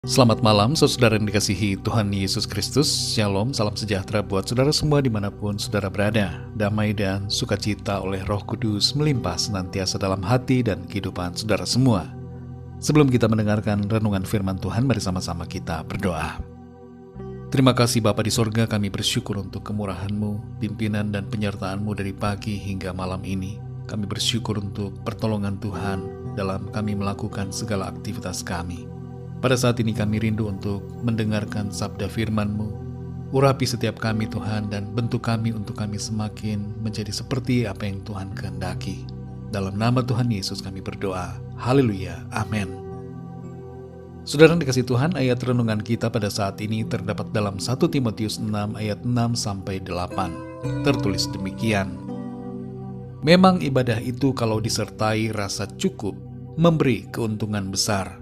Selamat malam, saudara yang dikasihi Tuhan Yesus Kristus. Shalom, salam sejahtera buat saudara semua dimanapun saudara berada. Damai dan sukacita oleh Roh Kudus melimpah senantiasa dalam hati dan kehidupan saudara semua. Sebelum kita mendengarkan renungan firman Tuhan, mari sama-sama kita berdoa. Terima kasih Bapa di sorga, kami bersyukur untuk kemurahan-Mu, pimpinan dan penyertaan-Mu dari pagi hingga malam ini. Kami bersyukur untuk pertolongan Tuhan dalam kami melakukan segala aktivitas kami. Pada saat ini kami rindu untuk mendengarkan sabda firman-Mu. Urapi setiap kami Tuhan dan bentuk kami untuk kami semakin menjadi seperti apa yang Tuhan kehendaki. Dalam nama Tuhan Yesus kami berdoa. Haleluya. Amin. Saudara yang dikasihi Tuhan, ayat renungan kita pada saat ini terdapat dalam 1 Timotius 6 ayat 6-8. Tertulis demikian. Memang ibadah itu kalau disertai rasa cukup, memberi keuntungan besar.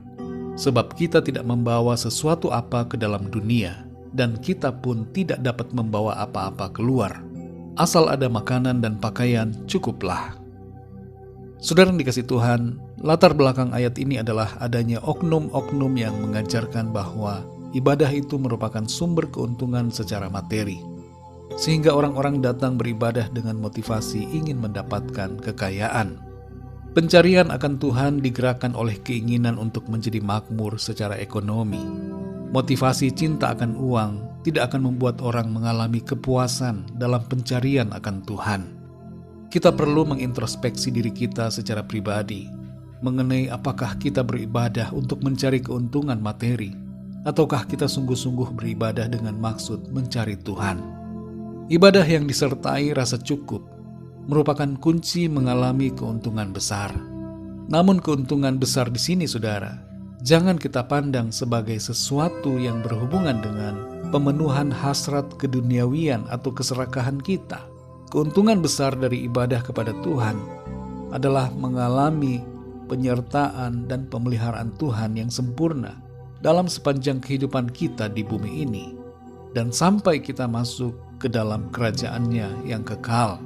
Sebab kita tidak membawa sesuatu apa ke dalam dunia, dan kita pun tidak dapat membawa apa-apa keluar. Asal ada makanan dan pakaian, cukuplah. Saudara yang dikasihi Tuhan, latar belakang ayat ini adalah adanya oknum-oknum yang mengajarkan bahwa ibadah itu merupakan sumber keuntungan secara materi. Sehingga orang-orang datang beribadah dengan motivasi ingin mendapatkan kekayaan. Pencarian akan Tuhan digerakkan oleh keinginan untuk menjadi makmur secara ekonomi. Motivasi cinta akan uang tidak akan membuat orang mengalami kepuasan dalam pencarian akan Tuhan. Kita perlu mengintrospeksi diri kita secara pribadi mengenai apakah kita beribadah untuk mencari keuntungan materi, ataukah kita sungguh-sungguh beribadah dengan maksud mencari Tuhan. Ibadah yang disertai rasa cukup merupakan kunci mengalami keuntungan besar. Namun keuntungan besar di sini, saudara, jangan kita pandang sebagai sesuatu yang berhubungan dengan pemenuhan hasrat keduniawian atau keserakahan kita. Keuntungan besar dari ibadah kepada Tuhan adalah mengalami penyertaan dan pemeliharaan Tuhan yang sempurna dalam sepanjang kehidupan kita di bumi ini, dan sampai kita masuk ke dalam kerajaan-Nya yang kekal.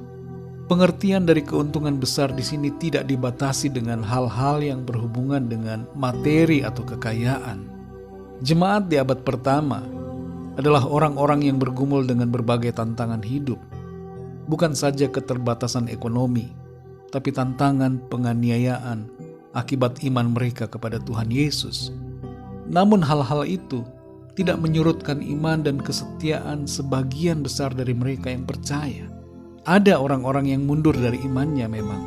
Pengertian dari keuntungan besar di sini tidak dibatasi dengan hal-hal yang berhubungan dengan materi atau kekayaan. Jemaat di abad pertama adalah orang-orang yang bergumul dengan berbagai tantangan hidup. Bukan saja keterbatasan ekonomi, tapi tantangan penganiayaan akibat iman mereka kepada Tuhan Yesus. Namun hal-hal itu tidak menyurutkan iman dan kesetiaan sebagian besar dari mereka yang percaya. Ada orang-orang yang mundur dari imannya memang,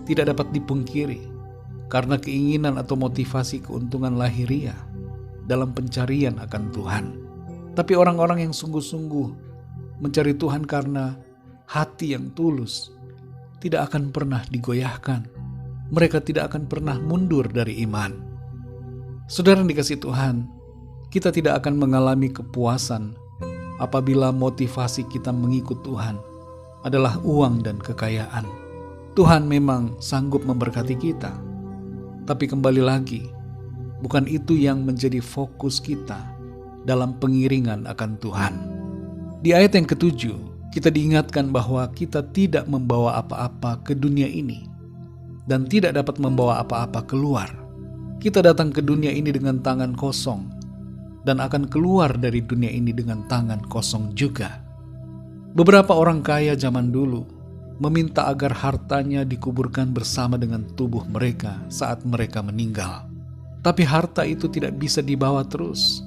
tidak dapat dipungkiri, karena keinginan atau motivasi keuntungan lahiriah dalam pencarian akan Tuhan. Tapi orang-orang yang sungguh-sungguh mencari Tuhan karena hati yang tulus, tidak akan pernah digoyahkan. Mereka tidak akan pernah mundur dari iman. Saudara yang dikasihi Tuhan, kita tidak akan mengalami kepuasan apabila motivasi kita mengikut Tuhan adalah uang dan kekayaan. Tuhan memang sanggup memberkati kita, tapi kembali lagi, bukan itu yang menjadi fokus kita dalam pengiringan akan Tuhan. Di ayat yang ke-7, kita diingatkan bahwa kita tidak membawa apa-apa ke dunia ini dan tidak dapat membawa apa-apa keluar. Kita datang ke dunia ini dengan tangan kosong dan akan keluar dari dunia ini dengan tangan kosong juga. Beberapa orang kaya zaman dulu meminta agar hartanya dikuburkan bersama dengan tubuh mereka saat mereka meninggal. Tapi harta itu tidak bisa dibawa terus,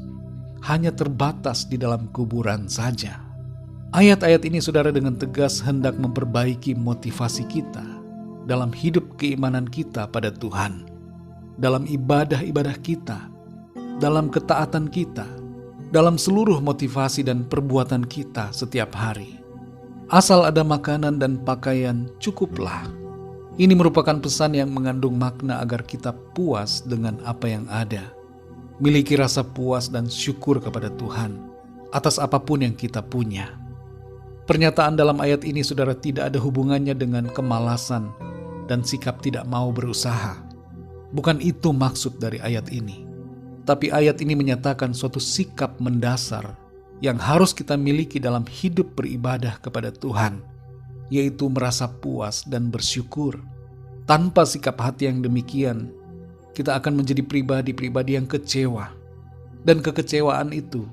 hanya terbatas di dalam kuburan saja. Ayat-ayat ini, saudara, dengan tegas hendak memperbaiki motivasi kita dalam hidup keimanan kita pada Tuhan, dalam ibadah-ibadah kita, dalam ketaatan kita, dalam seluruh motivasi dan perbuatan kita setiap hari. Asal ada makanan dan pakaian, cukuplah. Ini merupakan pesan yang mengandung makna agar kita puas dengan apa yang ada. Miliki rasa puas dan syukur kepada Tuhan atas apapun yang kita punya. Pernyataan dalam ayat ini, saudara, tidak ada hubungannya dengan kemalasan dan sikap tidak mau berusaha. Bukan itu maksud dari ayat ini. Tapi ayat ini menyatakan suatu sikap mendasar yang harus kita miliki dalam hidup beribadah kepada Tuhan, yaitu merasa puas dan bersyukur. Tanpa sikap hati yang demikian, kita akan menjadi pribadi-pribadi yang kecewa, Dan kekecewaan itu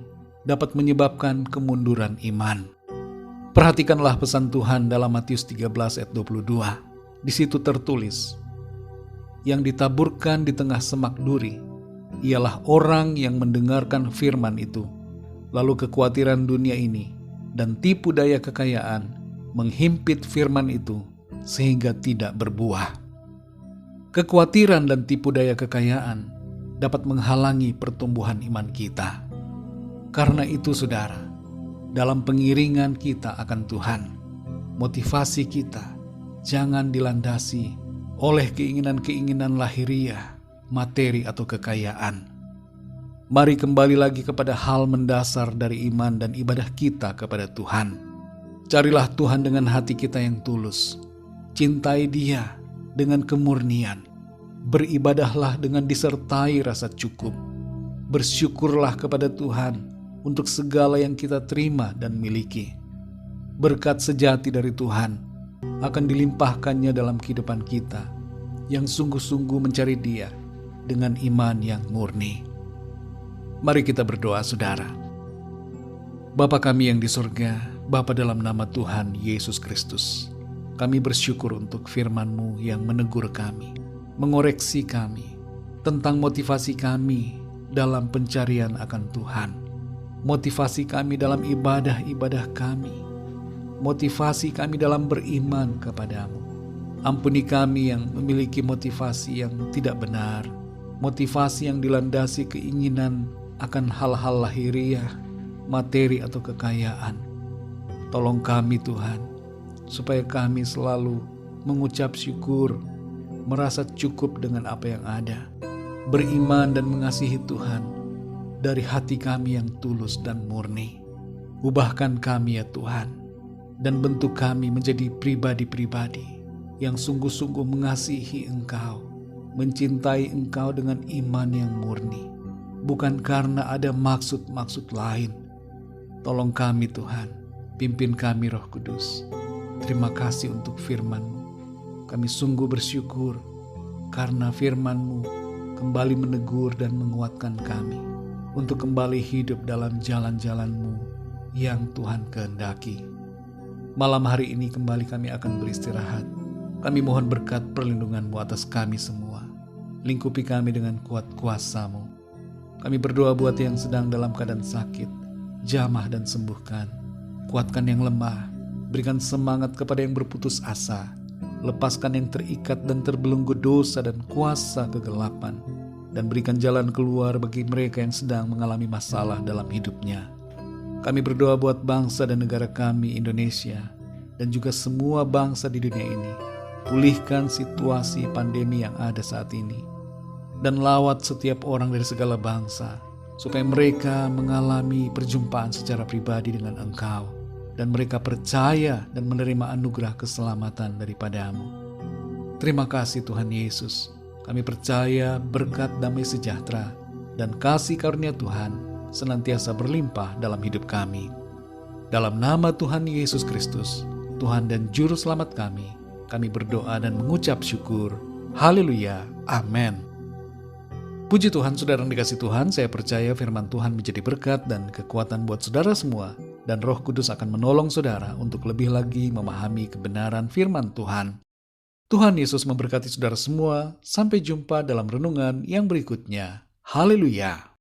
dapat menyebabkan kemunduran iman. Perhatikanlah pesan Tuhan dalam Matius 13 ayat 22. Di situ tertulis, yang ditaburkan di tengah semak duri ialah orang yang mendengarkan firman itu, lalu kekhawatiran dunia ini dan tipu daya kekayaan menghimpit firman itu sehingga tidak berbuah. Kekhawatiran dan tipu daya kekayaan dapat menghalangi pertumbuhan iman kita. Karena itu saudara, dalam pengiringan kita akan Tuhan, motivasi kita jangan dilandasi oleh keinginan-keinginan lahiriah, materi atau kekayaan. Mari kembali lagi kepada hal mendasar dari iman dan ibadah kita kepada Tuhan. Carilah Tuhan dengan hati kita yang tulus. Cintai Dia dengan kemurnian. Beribadahlah dengan disertai rasa cukup. Bersyukurlah kepada Tuhan untuk segala yang kita terima dan miliki. Berkat sejati dari Tuhan akan dilimpahkannya dalam kehidupan kita yang sungguh-sungguh mencari Dia dengan iman yang murni. Mari kita berdoa saudara. Bapa kami yang di surga, Bapa dalam nama Tuhan Yesus Kristus, kami bersyukur untuk firman-Mu yang menegur kami, mengoreksi kami tentang motivasi kami dalam pencarian akan Tuhan. Motivasi kami dalam ibadah-ibadah kami. Motivasi kami dalam beriman kepadamu. Ampuni kami yang memiliki motivasi yang tidak benar. Motivasi yang dilandasi keinginan akan hal-hal lahiriah, materi atau kekayaan. Tolong kami Tuhan, supaya kami selalu mengucap syukur, merasa cukup dengan apa yang ada. Beriman dan mengasihi Tuhan dari hati kami yang tulus dan murni. Ubahkan kami ya Tuhan, dan bentuk kami menjadi pribadi-pribadi yang sungguh-sungguh mengasihi Engkau, mencintai Engkau dengan iman yang murni, bukan karena ada maksud-maksud lain. Tolong kami Tuhan, pimpin kami Roh Kudus. Terima kasih untuk firman-Mu. Kami sungguh bersyukur karena firman-Mu kembali menegur dan menguatkan kami untuk kembali hidup dalam jalan-jalan-Mu yang Tuhan kehendaki. Malam hari ini kembali kami akan beristirahat. Kami mohon berkat perlindungan-Mu atas kami semua. Lingkupi kami dengan kuat kuasa-Mu. Kami berdoa buat yang sedang dalam keadaan sakit, jamah dan sembuhkan. Kuatkan yang lemah, berikan semangat kepada yang berputus asa. Lepaskan yang terikat dan terbelenggu dosa dan kuasa kegelapan. Dan berikan jalan keluar bagi mereka yang sedang mengalami masalah dalam hidupnya. Kami berdoa buat bangsa dan negara kami Indonesia dan juga semua bangsa di dunia ini. Pulihkan situasi pandemi yang ada saat ini dan lawat setiap orang dari segala bangsa supaya mereka mengalami perjumpaan secara pribadi dengan Engkau dan mereka percaya dan menerima anugerah keselamatan daripadamu. Terima kasih Tuhan Yesus. Kami percaya berkat damai sejahtera dan kasih karunia Tuhan senantiasa berlimpah dalam hidup kami. Dalam nama Tuhan Yesus Kristus, Tuhan dan Juru Selamat kami berdoa dan mengucap syukur. Haleluya, amin. Puji Tuhan, saudara yang dikasih Tuhan, saya percaya firman Tuhan menjadi berkat dan kekuatan buat saudara semua, dan Roh Kudus akan menolong saudara untuk lebih lagi memahami kebenaran firman Tuhan. Tuhan Yesus memberkati saudara semua. Sampai jumpa dalam renungan yang berikutnya. Haleluya.